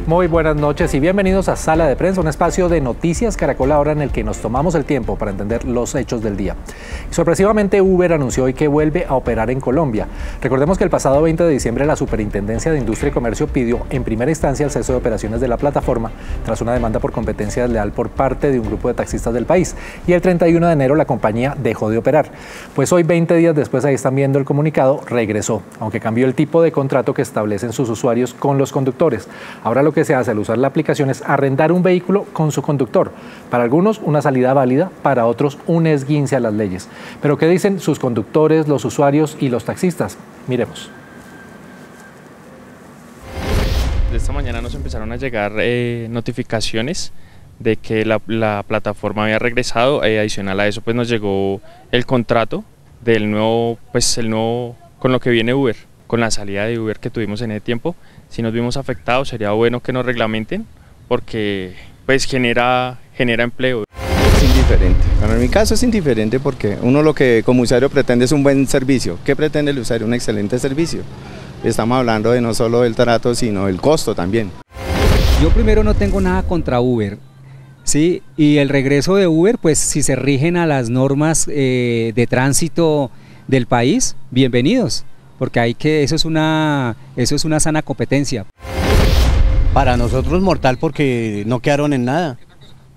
Muy buenas noches y bienvenidos a Sala de Prensa, un espacio de noticias Caracol Ahora en el que nos tomamos el tiempo para entender los hechos del día. Sorpresivamente, Uber anunció hoy que vuelve a operar en Colombia. Recordemos que el pasado 20 de diciembre la Superintendencia de Industria y Comercio pidió en primera instancia el cese de operaciones de la plataforma tras una demanda por competencia desleal por parte de un grupo de taxistas del país. Y el 31 de enero la compañía dejó de operar. Pues hoy, 20 días después, ahí están viendo el comunicado, regresó, aunque cambió el tipo de contrato que establecen sus usuarios con los conductores. Ahora lo que se hace al usar la aplicación es arrendar un vehículo con su conductor. Para algunos una salida válida, para otros un esguince a las leyes. Pero ¿qué dicen sus conductores, los usuarios y los taxistas? Miremos. De esta mañana nos empezaron a llegar notificaciones de que la plataforma había regresado. Adicional a eso pues nos llegó el contrato del nuevo, con lo que viene Uber, con la salida de Uber que tuvimos en ese tiempo. Si nos vimos afectados, sería bueno que nos reglamenten porque pues genera empleo. Es indiferente. Bueno, en mi caso es indiferente porque uno lo que como usuario pretende es un buen servicio. ¿Qué pretende el usuario? Un excelente servicio. Estamos hablando de no solo del trato, sino del costo también. Yo primero no tengo nada contra Uber, ¿sí? Y el regreso de Uber, pues si se rigen a las normas de tránsito del país, bienvenidos. Porque eso es una sana competencia. Para nosotros mortal porque no quedaron en nada.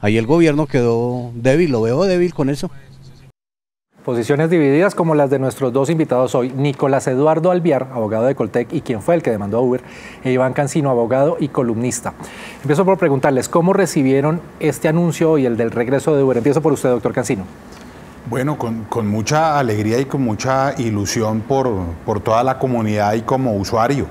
Ahí el gobierno quedó débil, lo veo débil con eso. Posiciones divididas como las de nuestros dos invitados hoy, Nicolás Eduardo Alviar, abogado de Coltec y quien fue el que demandó a Uber, e Iván Cancino, abogado y columnista. Empiezo por preguntarles, ¿cómo recibieron este anuncio y el del regreso de Uber? Empiezo por usted, doctor Cancino. Bueno, con mucha alegría y con mucha ilusión por toda la comunidad y como usuario.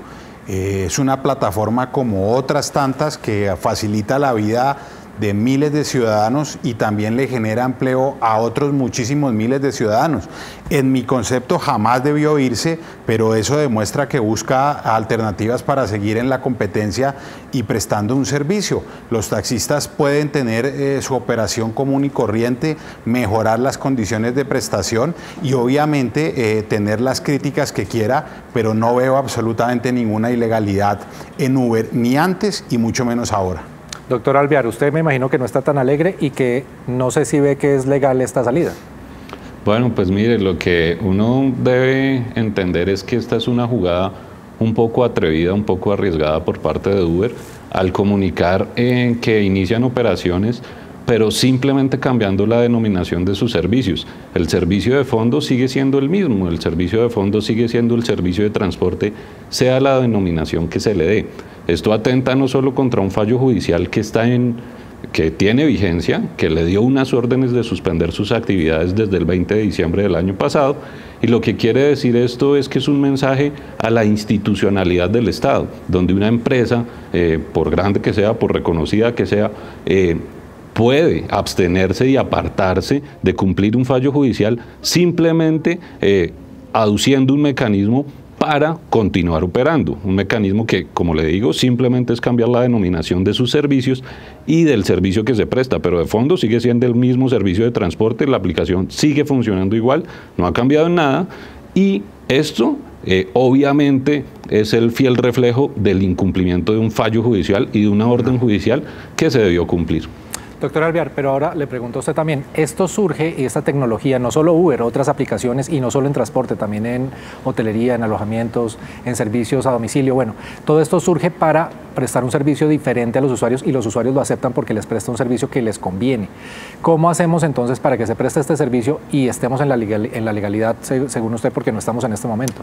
Es una plataforma como otras tantas que facilita la vida de miles de ciudadanos y también le genera empleo a otros muchísimos miles de ciudadanos. En mi concepto jamás debió irse, pero eso demuestra que busca alternativas para seguir en la competencia y prestando un servicio. Los taxistas pueden tener su operación común y corriente, mejorar las condiciones de prestación y obviamente tener las críticas que quiera, pero no veo absolutamente ninguna ilegalidad en Uber, ni antes y mucho menos ahora. Doctor Alviar, usted me imagino que no está tan alegre y que no sé si ve que es legal esta salida. Bueno, pues mire, lo que uno debe entender es que esta es una jugada un poco atrevida, un poco arriesgada por parte de Uber al comunicar que inician operaciones, pero simplemente cambiando la denominación de sus servicios. El servicio de fondo sigue siendo el mismo, el servicio de fondo sigue siendo el servicio de transporte, sea la denominación que se le dé. Esto atenta no solo contra un fallo judicial que tiene vigencia, que le dio unas órdenes de suspender sus actividades desde el 20 de diciembre del año pasado, y lo que quiere decir esto es que es un mensaje a la institucionalidad del Estado, donde una empresa, por grande que sea, por reconocida que sea, puede abstenerse y apartarse de cumplir un fallo judicial simplemente aduciendo un mecanismo para continuar operando, un mecanismo que, como le digo, simplemente es cambiar la denominación de sus servicios y del servicio que se presta, pero de fondo sigue siendo el mismo servicio de transporte, la aplicación sigue funcionando igual, no ha cambiado en nada, y esto obviamente es el fiel reflejo del incumplimiento de un fallo judicial y de una orden judicial que se debió cumplir. Doctor Alviar, pero ahora le pregunto a usted también, esto surge y esta tecnología, no solo Uber, otras aplicaciones y no solo en transporte, también en hotelería, en alojamientos, en servicios a domicilio, bueno, todo esto surge para prestar un servicio diferente a los usuarios y los usuarios lo aceptan porque les presta un servicio que les conviene. ¿Cómo hacemos entonces para que se preste este servicio y estemos en la legalidad, según usted, porque no estamos en este momento?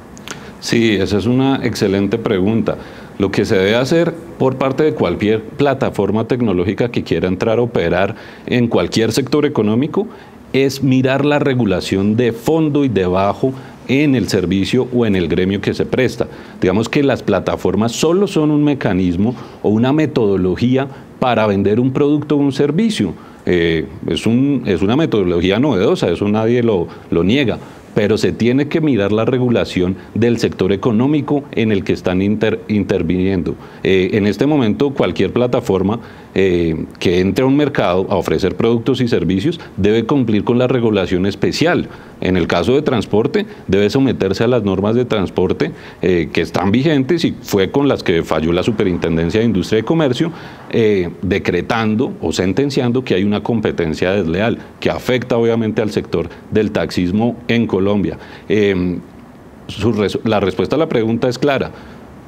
Sí, esa es una excelente pregunta. Lo que se debe hacer por parte de cualquier plataforma tecnológica que quiera entrar a operar en cualquier sector económico es mirar la regulación de fondo y de bajo en el servicio o en el gremio que se presta. Digamos que las plataformas solo son un mecanismo o una metodología para vender un producto o un servicio. Es una metodología novedosa, eso nadie lo niega, pero se tiene que mirar la regulación del sector económico en el que están interviniendo. En este momento, cualquier plataforma que entre a un mercado a ofrecer productos y servicios debe cumplir con la regulación especial En el caso de transporte, debe someterse a las normas de transporte que están vigentes y fue con las que falló la Superintendencia de Industria y Comercio, decretando o sentenciando que hay una competencia desleal que afecta obviamente al sector del taxismo en Colombia. La respuesta a la pregunta es clara.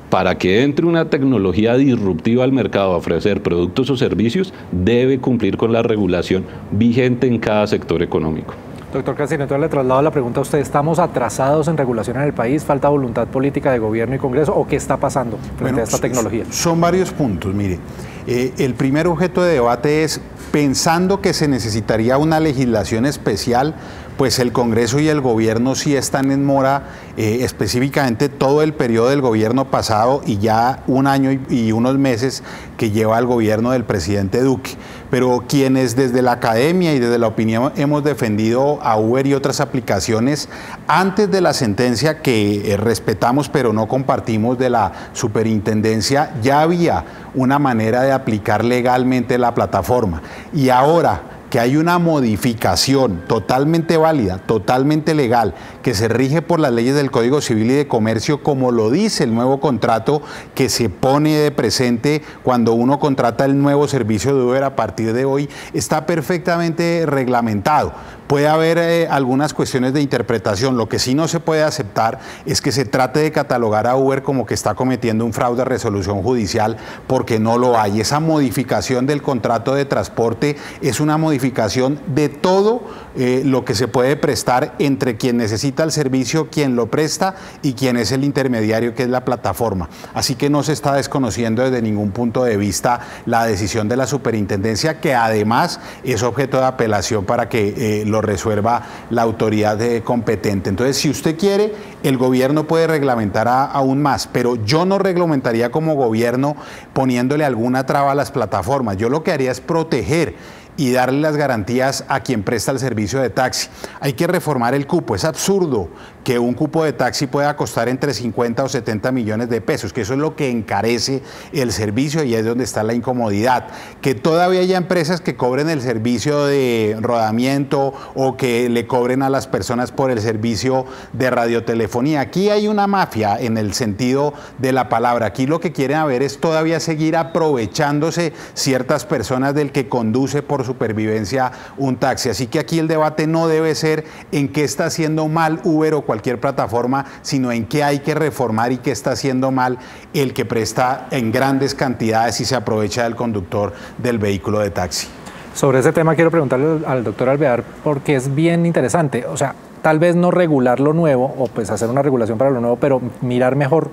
Para que entre una tecnología disruptiva al mercado a ofrecer productos o servicios, debe cumplir con la regulación vigente en cada sector económico. Doctor Cancino, entonces le traslado la pregunta a usted. ¿Estamos atrasados en regulación en el país? ¿Falta voluntad política de gobierno y Congreso? ¿O qué está pasando frente a esta tecnología? Son varios puntos, mire. El primer objeto de debate es, pensando que se necesitaría una legislación especial, pues el Congreso y el gobierno sí están en mora, específicamente todo el periodo del gobierno pasado y ya un año y unos meses que lleva el gobierno del presidente Duque. Pero quienes desde la academia y desde la opinión hemos defendido a Uber y otras aplicaciones, antes de la sentencia que respetamos pero no compartimos de la superintendencia, ya había una manera de aplicar legalmente la plataforma. Y ahora que hay una modificación totalmente válida, totalmente legal, que se rige por las leyes del Código Civil y de Comercio, como lo dice el nuevo contrato que se pone de presente cuando uno contrata el nuevo servicio de Uber a partir de hoy, está perfectamente reglamentado. Puede haber algunas cuestiones de interpretación. Lo que sí no se puede aceptar es que se trate de catalogar a Uber como que está cometiendo un fraude de resolución judicial, porque no lo hay. Esa modificación del contrato de transporte es una modificación de todo lo que se puede prestar entre quien necesita el servicio, quien lo presta y quien es el intermediario, que es la plataforma. Así que no se está desconociendo desde ningún punto de vista la decisión de la superintendencia, que además es objeto de apelación para que lo resuelva la autoridad competente. Entonces, si usted quiere, el gobierno puede reglamentar aún más, pero yo no reglamentaría como gobierno poniéndole alguna traba a las plataformas. Yo lo que haría es proteger y darle las garantías a quien presta el servicio de taxi. Hay que reformar el cupo. Es absurdo que un cupo de taxi pueda costar entre 50 o 70 millones de pesos, que eso es lo que encarece el servicio y es donde está la incomodidad. Que todavía haya empresas que cobren el servicio de rodamiento o que le cobren a las personas por el servicio de radiotelefonía. Aquí hay una mafia en el sentido de la palabra. Aquí lo que quieren ver es todavía seguir aprovechándose ciertas personas del que conduce por supervivencia un taxi. Así que aquí el debate no debe ser en qué está haciendo mal Uber o cualquier plataforma, sino en qué hay que reformar y qué está haciendo mal el que presta en grandes cantidades y se aprovecha del conductor del vehículo de taxi. Sobre ese tema quiero preguntarle al doctor Alvear, porque es bien interesante. O sea, tal vez no regular lo nuevo o pues hacer una regulación para lo nuevo, pero mirar mejor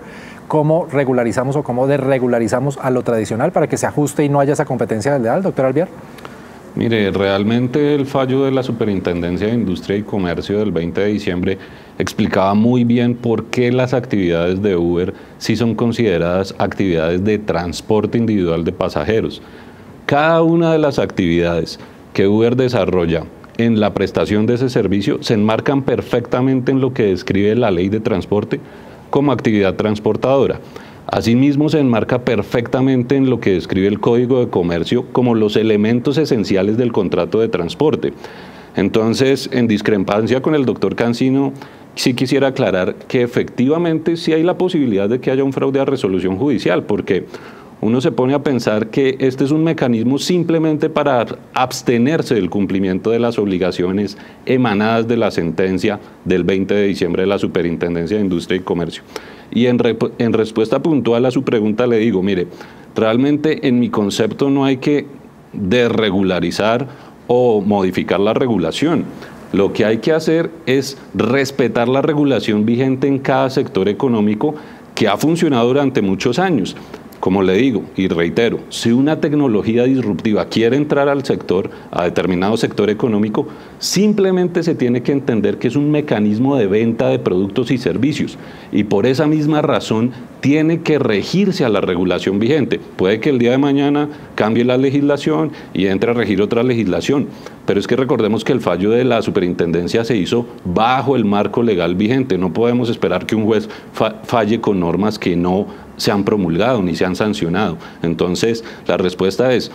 cómo regularizamos o cómo desregularizamos a lo tradicional para que se ajuste y no haya esa competencia desleal, doctor Alvear. Mire, realmente el fallo de la Superintendencia de Industria y Comercio del 20 de diciembre explicaba muy bien por qué las actividades de Uber sí son consideradas actividades de transporte individual de pasajeros. Cada una de las actividades que Uber desarrolla en la prestación de ese servicio se enmarcan perfectamente en lo que describe la ley de transporte como actividad transportadora. Asimismo, se enmarca perfectamente en lo que describe el Código de Comercio como los elementos esenciales del contrato de transporte. Entonces, en discrepancia con el doctor Cancino, sí quisiera aclarar que efectivamente sí hay la posibilidad de que haya un fraude a resolución judicial, porque uno se pone a pensar que este es un mecanismo simplemente para abstenerse del cumplimiento de las obligaciones emanadas de la sentencia del 20 de diciembre de la Superintendencia de Industria y Comercio. Y en respuesta puntual a su pregunta le digo, mire, realmente en mi concepto no hay que desregularizar o modificar la regulación. Lo que hay que hacer es respetar la regulación vigente en cada sector económico que ha funcionado durante muchos años. Como le digo y reitero, si una tecnología disruptiva quiere entrar al sector, a determinado sector económico, simplemente se tiene que entender que es un mecanismo de venta de productos y servicios y por esa misma razón tiene que regirse a la regulación vigente. Puede que el día de mañana cambie la legislación y entre a regir otra legislación, pero es que recordemos que el fallo de la superintendencia se hizo bajo el marco legal vigente. No podemos esperar que un juez falle con normas que no se han promulgado ni se han sancionado. Entonces, la respuesta es,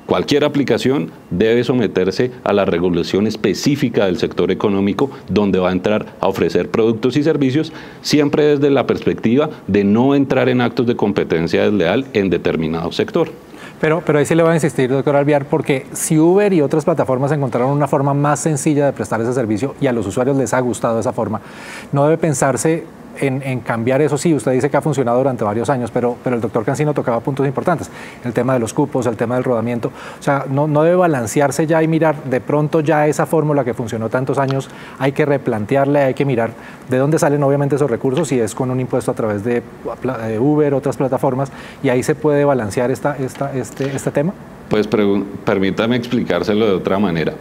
Cualquier aplicación debe someterse a la regulación específica del sector económico donde va a entrar a ofrecer productos y servicios, siempre desde la perspectiva de no entrar en actos de competencia desleal en determinado sector. Pero ahí sí le voy a insistir, doctor Alvear, porque si Uber y otras plataformas encontraron una forma más sencilla de prestar ese servicio y a los usuarios les ha gustado esa forma, no debe pensarse en cambiar eso. Sí, usted dice que ha funcionado durante varios años, pero el doctor Cancino tocaba puntos importantes, el tema de los cupos, el tema del rodamiento. O sea, no debe balancearse ya y mirar, de pronto ya esa fórmula que funcionó tantos años, hay que replantearla, hay que mirar de dónde salen obviamente esos recursos, si es con un impuesto a través de Uber, otras plataformas, y ahí se puede balancear este tema. Pues permítame explicárselo de otra manera.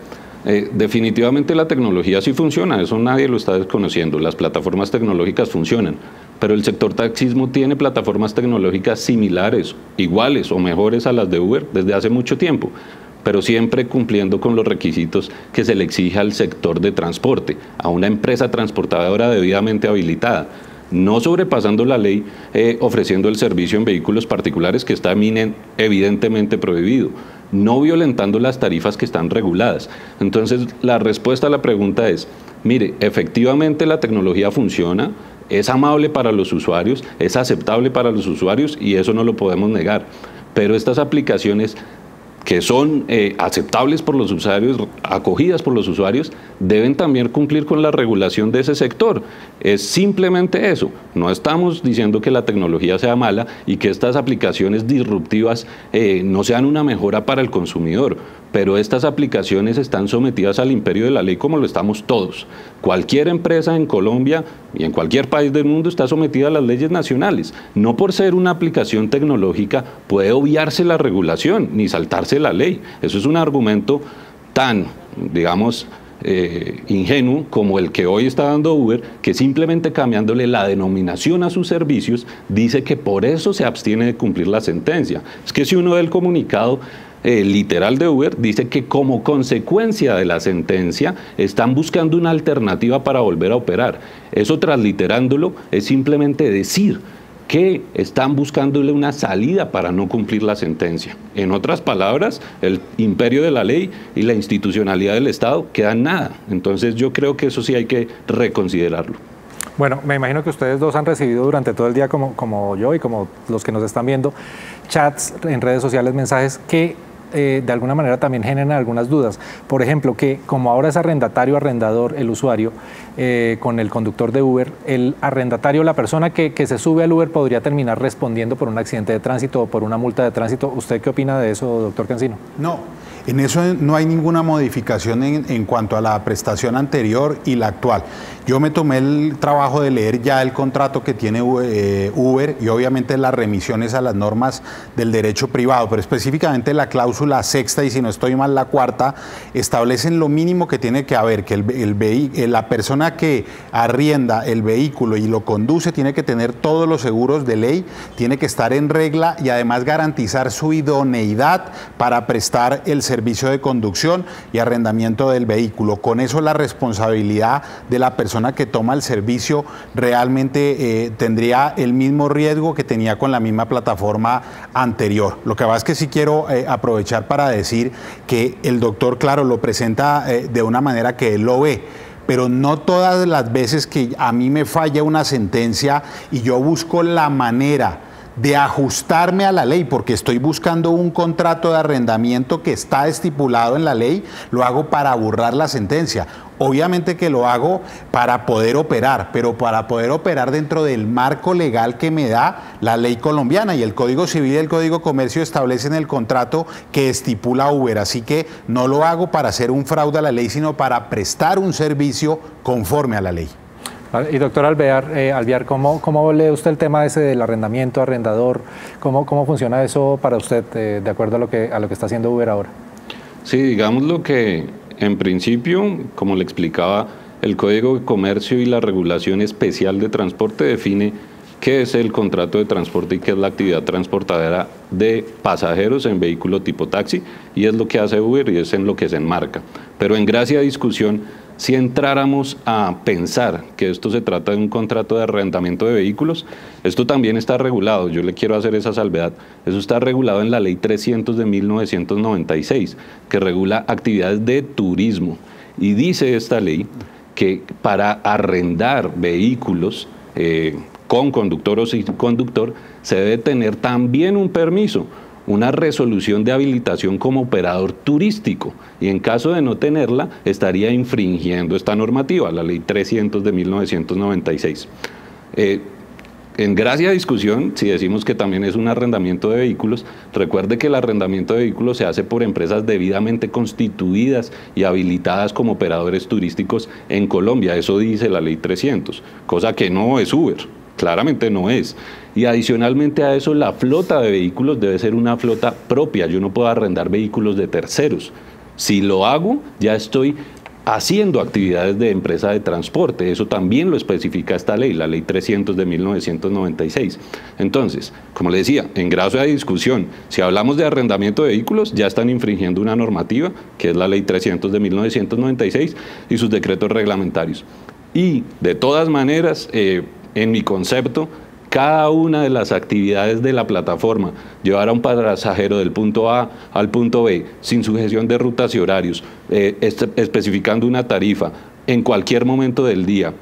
Definitivamente la tecnología sí funciona, eso nadie lo está desconociendo, las plataformas tecnológicas funcionan, pero el sector taxismo tiene plataformas tecnológicas similares, iguales o mejores a las de Uber desde hace mucho tiempo, pero siempre cumpliendo con los requisitos que se le exige al sector de transporte, a una empresa transportadora debidamente habilitada, no sobrepasando la ley, ofreciendo el servicio en vehículos particulares que está evidentemente prohibido, no violentando las tarifas que están reguladas. Entonces, la respuesta a la pregunta es, mire, efectivamente la tecnología funciona, es amable para los usuarios, es aceptable para los usuarios y eso no lo podemos negar, pero estas aplicaciones que son aceptables por los usuarios, acogidas por los usuarios, deben también cumplir con la regulación de ese sector. Es simplemente eso. No estamos diciendo que la tecnología sea mala y que estas aplicaciones disruptivas no sean una mejora para el consumidor, pero estas aplicaciones están sometidas al imperio de la ley como lo estamos todos. Cualquier empresa en Colombia y en cualquier país del mundo está sometida a las leyes nacionales. No por ser una aplicación tecnológica puede obviarse la regulación ni saltarse la ley. Eso es un argumento tan, digamos, ingenuo como el que hoy está dando Uber, que simplemente cambiándole la denominación a sus servicios dice que por eso se abstiene de cumplir la sentencia. Es que si uno ve el comunicado literal de Uber, dice que como consecuencia de la sentencia están buscando una alternativa para volver a operar. Eso, transliterándolo, es simplemente decir que están buscándole una salida para no cumplir la sentencia. En otras palabras, el imperio de la ley y la institucionalidad del Estado quedan nada. Entonces yo creo que eso sí hay que reconsiderarlo. Bueno, me imagino que ustedes dos han recibido durante todo el día, como yo y como los que nos están viendo, chats en redes sociales, mensajes que de alguna manera también generan algunas dudas. Por ejemplo, que como ahora es arrendatario, arrendador, el usuario, con el conductor de Uber, el arrendatario, la persona que se sube al Uber podría terminar respondiendo por un accidente de tránsito o por una multa de tránsito. ¿Usted qué opina de eso, doctor Cancino? No, en eso no hay ninguna modificación en cuanto a la prestación anterior y la actual. Yo me tomé el trabajo de leer ya el contrato que tiene Uber y obviamente las remisiones a las normas del derecho privado, pero específicamente la cláusula sexta y si no estoy mal la cuarta, establecen lo mínimo que tiene que haber, que la persona que arrienda el vehículo y lo conduce tiene que tener todos los seguros de ley, tiene que estar en regla y además garantizar su idoneidad para prestar el servicio de conducción y arrendamiento del vehículo. Con eso la responsabilidad de la persona que toma el servicio realmente tendría el mismo riesgo que tenía con la misma plataforma anterior. Lo que pasa es que sí quiero aprovechar para decir que el doctor, claro, lo presenta de una manera que él lo ve, pero no todas las veces que a mí me falla una sentencia y yo busco la manera de ajustarme a la ley, porque estoy buscando un contrato de arrendamiento que está estipulado en la ley, lo hago para burlar la sentencia. Obviamente que lo hago para poder operar, pero para poder operar dentro del marco legal que me da la ley colombiana, y el Código Civil y el Código Comercio establecen el contrato que estipula Uber, así que no lo hago para hacer un fraude a la ley, sino para prestar un servicio conforme a la ley. Y doctor Alvear, ¿cómo lee usted el tema ese del arrendamiento, arrendador? ¿Cómo funciona eso para usted de acuerdo a lo que está haciendo Uber ahora? Sí, digamos lo que en principio, como le explicaba, el Código de Comercio y la regulación especial de transporte define qué es el contrato de transporte y qué es la actividad transportadora de pasajeros en vehículo tipo taxi, y es lo que hace Uber y es en lo que se enmarca. Pero en gracia discusión si entráramos a pensar que esto se trata de un contrato de arrendamiento de vehículos, esto también está regulado, yo le quiero hacer esa salvedad, eso está regulado en la Ley 300 de 1996, que regula actividades de turismo, y dice esta ley que para arrendar vehículos con conductor o sin conductor, se debe tener también un permiso, una resolución de habilitación como operador turístico, y en caso de no tenerla, estaría infringiendo esta normativa, la Ley 300 de 1996. En gracia discusión, si decimos que también es un arrendamiento de vehículos, recuerde que el arrendamiento de vehículos se hace por empresas debidamente constituidas y habilitadas como operadores turísticos en Colombia, eso dice la Ley 300, cosa que no es Uber. Claramente no es. Y adicionalmente a eso, la flota de vehículos debe ser una flota propia. Yo no puedo arrendar vehículos de terceros. Si lo hago, ya estoy haciendo actividades de empresa de transporte. Eso también lo especifica esta ley, la Ley 300 de 1996. Entonces, como le decía, en gracia de discusión, si hablamos de arrendamiento de vehículos, ya están infringiendo una normativa, que es la Ley 300 de 1996 y sus decretos reglamentarios. Y de todas maneras, en mi concepto, cada una de las actividades de la plataforma, llevar a un pasajero del punto A al punto B, sin sujeción de rutas y horarios, especificando una tarifa en cualquier momento del día,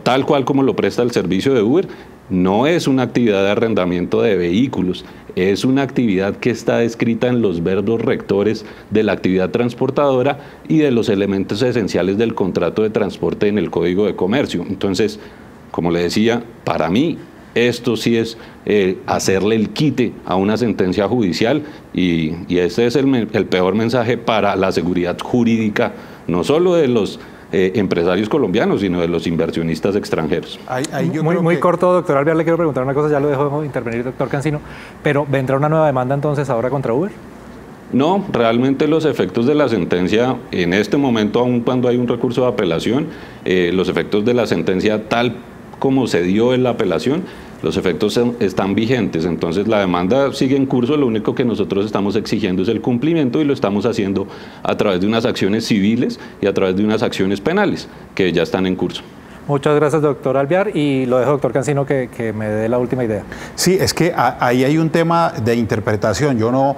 tal cual como lo presta el servicio de Uber, no es una actividad de arrendamiento de vehículos, es una actividad que está descrita en los verbos rectores de la actividad transportadora y de los elementos esenciales del contrato de transporte en el Código de Comercio. Entonces, como le decía, para mí esto sí es hacerle el quite a una sentencia judicial, y este es el peor mensaje para la seguridad jurídica, no solo de los empresarios colombianos, sino de los inversionistas extranjeros. Muy corto, doctor Alvear, le quiero preguntar una cosa, ya lo dejo intervenir, doctor Cancino, pero ¿vendrá una nueva demanda entonces ahora contra Uber? No, realmente los efectos de la sentencia, en este momento, aun cuando hay un recurso de apelación, los efectos de la sentencia tal como se dio en la apelación, los efectos están vigentes, entonces la demanda sigue en curso, lo único que nosotros estamos exigiendo es el cumplimiento, y lo estamos haciendo a través de unas acciones civiles y a través de unas acciones penales que ya están en curso. Muchas gracias, doctor Alvear, y lo dejo, doctor Cancino, que me dé la última idea. Sí, es que ahí hay un tema de interpretación. Yo no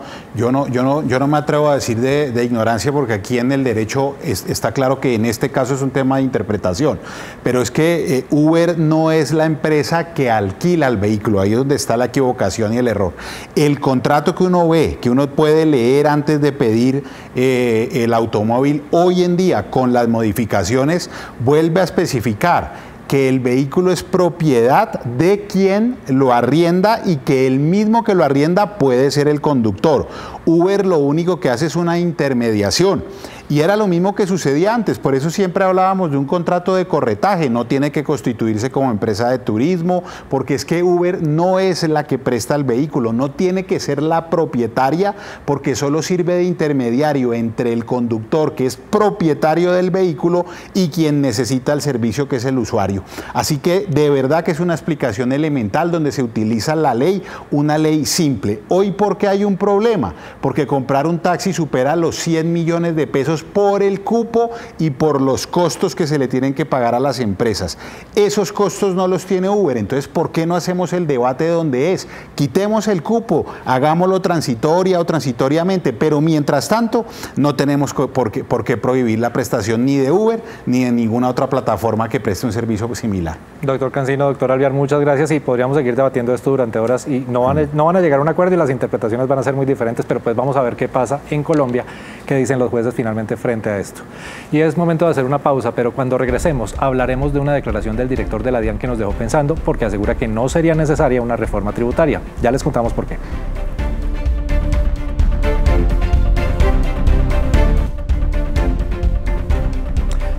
me atrevo a decir de ignorancia, porque aquí en el derecho está claro que en este caso es un tema de interpretación. Pero es que Uber no es la empresa que alquila el vehículo, ahí es donde está la equivocación y el error. El contrato que uno ve, que uno puede leer antes de pedir el automóvil, hoy en día, con las modificaciones, vuelve a especificar que el vehículo es propiedad de quien lo arrienda y que el mismo que lo arrienda puede ser el conductor. Uber lo único que hace es una intermediación. Y era lo mismo que sucedía antes, por eso siempre hablábamos de un contrato de corretaje, no tiene que constituirse como empresa de turismo, porque es que Uber no es la que presta el vehículo, no tiene que ser la propietaria, porque solo sirve de intermediario entre el conductor, que es propietario del vehículo, y quien necesita el servicio, que es el usuario. Así que de verdad que es una explicación elemental donde se utiliza la ley, una ley simple. Hoy, ¿por qué hay un problema? Porque comprar un taxi supera los 100 millones de pesos por el cupo y por los costos que se le tienen que pagar a las empresas. Esos costos no los tiene Uber, entonces ¿por qué no hacemos el debate donde es? Quitemos el cupo, hagámoslo transitoria o transitoriamente, pero mientras tanto no tenemos por qué prohibir la prestación ni de Uber ni de ninguna otra plataforma que preste un servicio similar. Doctor Cancino, doctor Alvear, muchas gracias, y podríamos seguir debatiendo esto durante horas y no van a llegar a un acuerdo y las interpretaciones van a ser muy diferentes, pero pues vamos a ver qué pasa en Colombia, qué dicen los jueces finalmente frente a esto. Y es momento de hacer una pausa, pero cuando regresemos hablaremos de una declaración del director de la DIAN que nos dejó pensando, porque asegura que no sería necesaria una reforma tributaria. Ya les contamos por qué.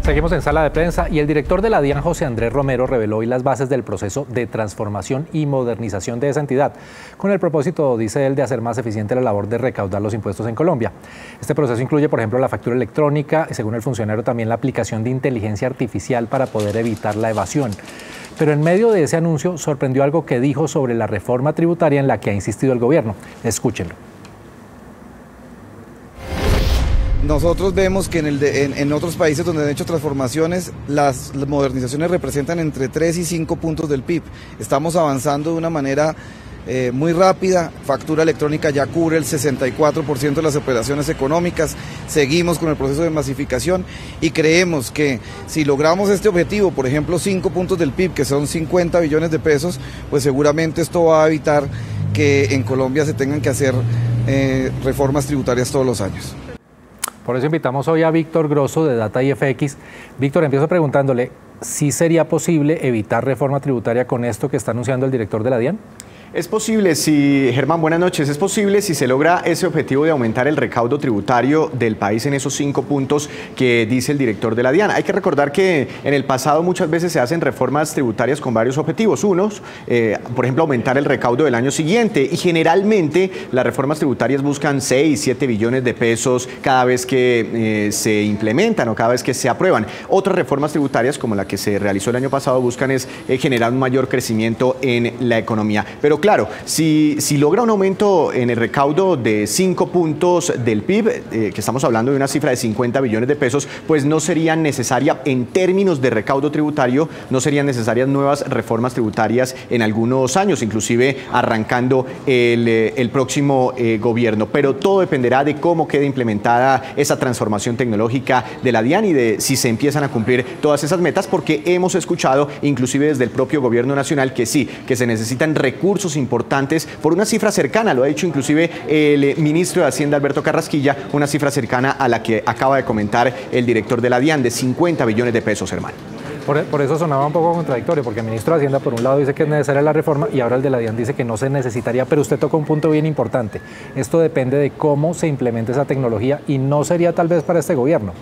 Seguimos en sala de prensa y el director de la DIAN, José Andrés Romero, reveló hoy las bases del proceso de transformación y modernización de esa entidad, con el propósito, dice él, de hacer más eficiente la labor de recaudar los impuestos en Colombia. Este proceso incluye, por ejemplo, la factura electrónica y, según el funcionario, también la aplicación de inteligencia artificial para poder evitar la evasión. Pero en medio de ese anuncio sorprendió algo que dijo sobre la reforma tributaria en la que ha insistido el gobierno. Escúchenlo. nosotros vemos que en otros países donde han hecho transformaciones, las modernizaciones representan entre 3 y 5 puntos del PIB. Estamos avanzando de una manera muy rápida. Factura electrónica ya cubre el 64% de las operaciones económicas. Seguimos con el proceso de masificación y creemos que si logramos este objetivo, por ejemplo 5 puntos del PIB, que son 50 billones de pesos, pues seguramente esto va a evitar que en Colombia se tengan que hacer reformas tributarias todos los años. Por eso invitamos hoy a Víctor Grosso de Data IFX. Víctor, empiezo preguntándole, ¿sí sería posible evitar reforma tributaria con esto que está anunciando el director de la DIAN? Es posible, Germán, buenas noches, es posible si se logra ese objetivo de aumentar el recaudo tributario del país en esos 5 puntos que dice el director de la DIAN. Hay que recordar que en el pasado muchas veces se hacen reformas tributarias con varios objetivos. Unos, por ejemplo, aumentar el recaudo del año siguiente, y generalmente las reformas tributarias buscan 6, 7 billones de pesos cada vez que se implementan o cada vez que se aprueban. Otras reformas tributarias, como la que se realizó el año pasado, buscan generar un mayor crecimiento en la economía. Pero claro, si logra un aumento en el recaudo de 5 puntos del PIB, que estamos hablando de una cifra de 50 billones de pesos, pues no sería necesaria, en términos de recaudo tributario, no serían necesarias nuevas reformas tributarias en algunos años, inclusive arrancando el próximo gobierno. Pero todo dependerá de cómo quede implementada esa transformación tecnológica de la DIAN y de si se empiezan a cumplir todas esas metas, porque hemos escuchado, inclusive desde el propio gobierno nacional, que sí, que se necesitan recursos importantes por una cifra cercana, lo ha dicho inclusive el ministro de Hacienda Alberto Carrasquilla, una cifra cercana a la que acaba de comentar el director de la DIAN, de 50 billones de pesos, hermano. Por eso sonaba un poco contradictorio, porque el ministro de Hacienda por un lado dice que es necesaria la reforma y ahora el de la DIAN dice que no se necesitaría, pero usted toca un punto bien importante. Esto depende de cómo se implemente esa tecnología y no sería tal vez para este gobierno.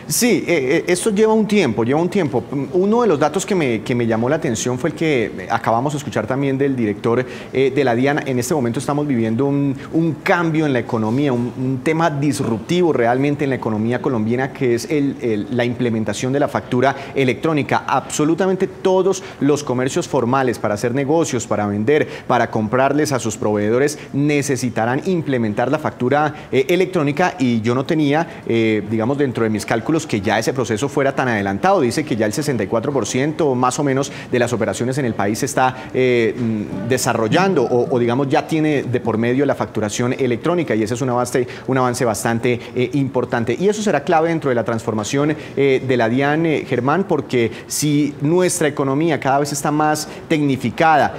Sí, esto lleva un tiempo. Uno de los datos que me llamó la atención fue el que acabamos de escuchar también del director de la DIAN. En este momento estamos viviendo un cambio en la economía, un tema disruptivo realmente en la economía colombiana, que es la implementación de la factura electrónica. Absolutamente todos los comercios formales, para hacer negocios, para vender, para comprarles a sus proveedores, necesitarán implementar la factura electrónica, y yo no tenía, digamos, dentro de mis cálculos que ya ese proceso fuera tan adelantado. Dice que ya el 64% más o menos de las operaciones en el país se está desarrollando o digamos ya tiene de por medio la facturación electrónica, y ese es un avance bastante importante, y eso será clave dentro de la transformación de la DIAN, Germán, porque si nuestra economía cada vez está más tecnificada,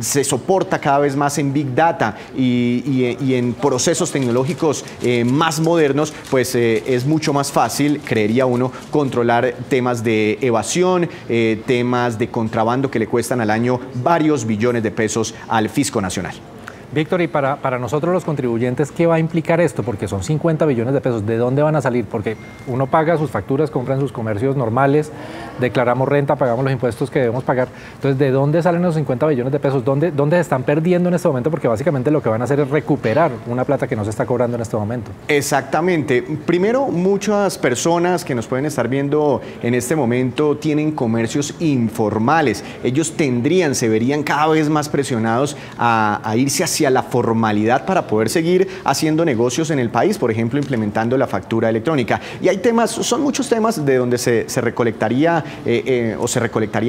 se soporta cada vez más en Big Data y en procesos tecnológicos más modernos, pues es mucho más fácil, creería uno, controlar temas de evasión, temas de contrabando que le cuestan al año varios billones de pesos al fisco nacional. Víctor, y para nosotros los contribuyentes, ¿qué va a implicar esto? Porque son 50 billones de pesos, ¿de dónde van a salir? Porque uno paga sus facturas, compra en sus comercios normales, declaramos renta, pagamos los impuestos que debemos pagar. Entonces, ¿de dónde salen los 50 billones de pesos? ¿Dónde se están perdiendo en este momento? Porque básicamente lo que van a hacer es recuperar una plata que no se está cobrando en este momento. Exactamente. Primero, muchas personas que nos pueden estar viendo en este momento tienen comercios informales. Ellos se verían cada vez más presionados a irse hacia la formalidad para poder seguir haciendo negocios en el país, por ejemplo, implementando la factura electrónica. Y hay temas, son muchos temas de donde se recolectarían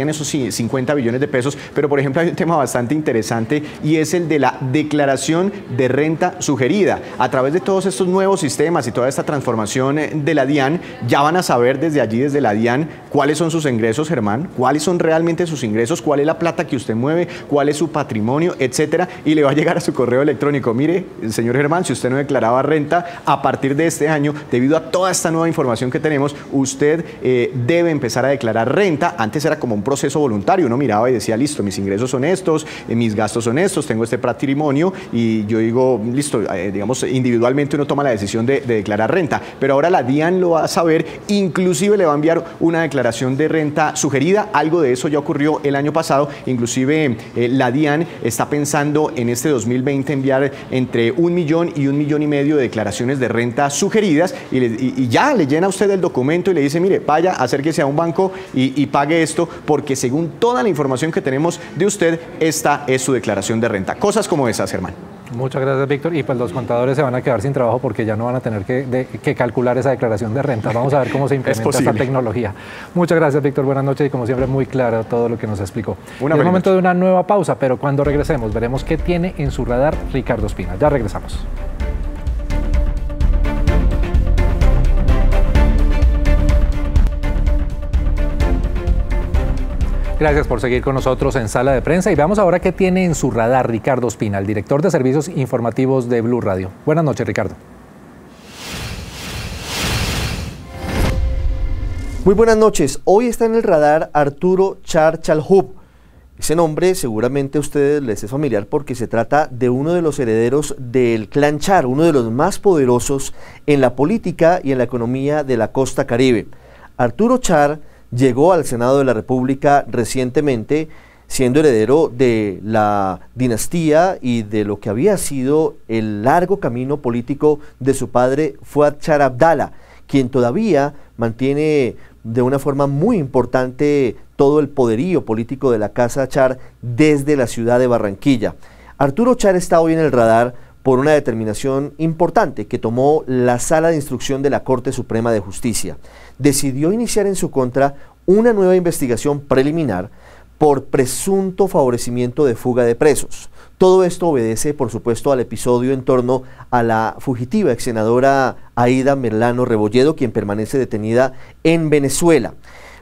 esos 50 billones de pesos, pero por ejemplo hay un tema bastante interesante, y es el de la declaración de renta sugerida. A través de todos estos nuevos sistemas y toda esta transformación de la DIAN, ya van a saber desde allí, desde la DIAN, cuáles son sus ingresos, Germán, cuáles son realmente sus ingresos, cuál es la plata que usted mueve, cuál es su patrimonio, etcétera, y le va a llegar a su correo electrónico: mire, señor Germán, si usted no declaraba renta, a partir de este año, debido a toda esta nueva información que tenemos, usted debe empezar a declarar renta. Antes era como un proceso voluntario, uno miraba y decía, listo, mis ingresos son estos, mis gastos son estos, tengo este patrimonio, y yo digo, listo, digamos, individualmente uno toma la decisión de declarar renta, pero ahora la DIAN lo va a saber, inclusive le va a enviar una declaración de renta sugerida. Algo de eso ya ocurrió el año pasado, inclusive la DIAN está pensando en este 2020 enviar entre 1 millón y 1,5 millones de declaraciones de renta sugeridas, y ya le llena a usted el documento y le dice, mire, vaya, acérquese a un banco y pague esto, porque según toda la información que tenemos de usted, esta es su declaración de renta. Cosas como esas, Germán. Muchas gracias, Víctor. Y pues los contadores se van a quedar sin trabajo porque ya no van a tener que calcular esa declaración de renta. Vamos a ver cómo se implementa esta tecnología. Muchas gracias, Víctor. Buenas noches y como siempre muy claro todo lo que nos explicó. Es momento de una nueva pausa, pero cuando regresemos veremos qué tiene en su radar Ricardo Ospina. Ya regresamos. Gracias por seguir con nosotros en Sala de Prensa y veamos ahora qué tiene en su radar Ricardo Ospina, el director de Servicios Informativos de Blue Radio. Buenas noches, Ricardo. Muy buenas noches. Hoy está en el radar Arturo Char Chalhub. Ese nombre seguramente a ustedes les es familiar porque se trata de uno de los herederos del clan Char, uno de los más poderosos en la política y en la economía de la costa Caribe. Arturo Char llegó al Senado de la República recientemente, siendo heredero de la dinastía y de lo que había sido el largo camino político de su padre Fuad Char Abdala, quien todavía mantiene de una forma muy importante todo el poderío político de la Casa Char desde la ciudad de Barranquilla. Arturo Char está hoy en el radar por una determinación importante que tomó la Sala de Instrucción de la Corte Suprema de Justicia. Decidió iniciar en su contra una nueva investigación preliminar por presunto favorecimiento de fuga de presos. Todo esto obedece, por supuesto, al episodio en torno a la fugitiva ex senadora Aida Merlano Rebolledo, quien permanece detenida en Venezuela.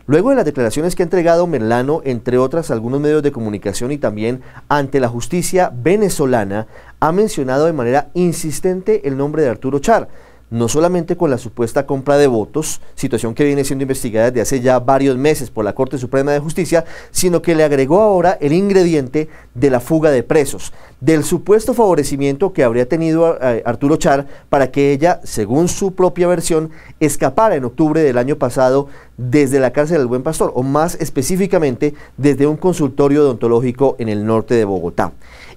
Luego de las declaraciones que ha entregado Merlano, entre otras algunos medios de comunicación y también ante la justicia venezolana, ha mencionado de manera insistente el nombre de Arturo Char, no solamente con la supuesta compra de votos, situación que viene siendo investigada desde hace ya varios meses por la Corte Suprema de Justicia, sino que le agregó ahora el ingrediente de la fuga de presos, del supuesto favorecimiento que habría tenido Arturo Char para que ella, según su propia versión, escapara en octubre del año pasado desde la cárcel del Buen Pastor, o más específicamente desde un consultorio odontológico en el norte de Bogotá.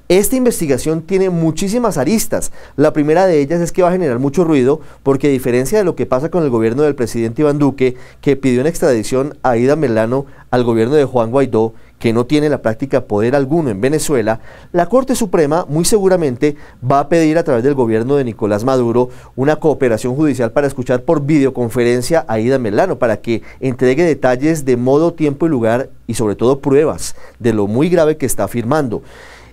Esta investigación tiene muchísimas aristas. La primera de ellas es que va a generar mucho ruido porque a diferencia de lo que pasa con el gobierno del presidente Iván Duque, que pidió en extradición a Aida Merlano al gobierno de Juan Guaidó, que no tiene en la práctica poder alguno en Venezuela, la Corte Suprema muy seguramente va a pedir a través del gobierno de Nicolás Maduro una cooperación judicial para escuchar por videoconferencia a Aida Merlano para que entregue detalles de modo, tiempo y lugar y sobre todo pruebas de lo muy grave que está afirmando.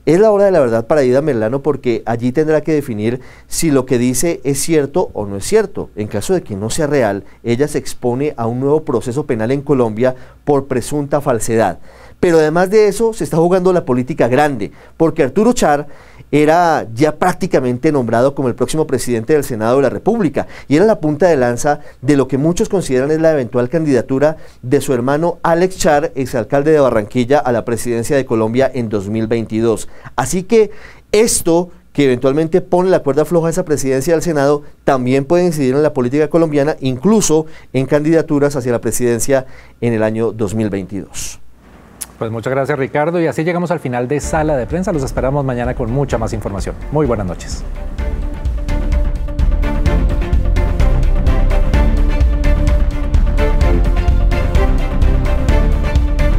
Es la hora de la verdad para Aida Merlano porque allí tendrá que definir si lo que dice es cierto o no es cierto. En caso de que no sea real, ella se expone a un nuevo proceso penal en Colombia por presunta falsedad. Pero además de eso, se está jugando la política grande, porque Arturo Char era ya prácticamente nombrado como el próximo presidente del Senado de la República y era la punta de lanza de lo que muchos consideran es la eventual candidatura de su hermano Alex Char, exalcalde de Barranquilla, a la presidencia de Colombia en 2022. Así que esto que eventualmente pone la cuerda floja a esa presidencia del Senado, también puede incidir en la política colombiana, incluso en candidaturas hacia la presidencia en el año 2022. Pues muchas gracias, Ricardo, y así llegamos al final de Sala de Prensa. Los esperamos mañana con mucha más información. Muy buenas noches.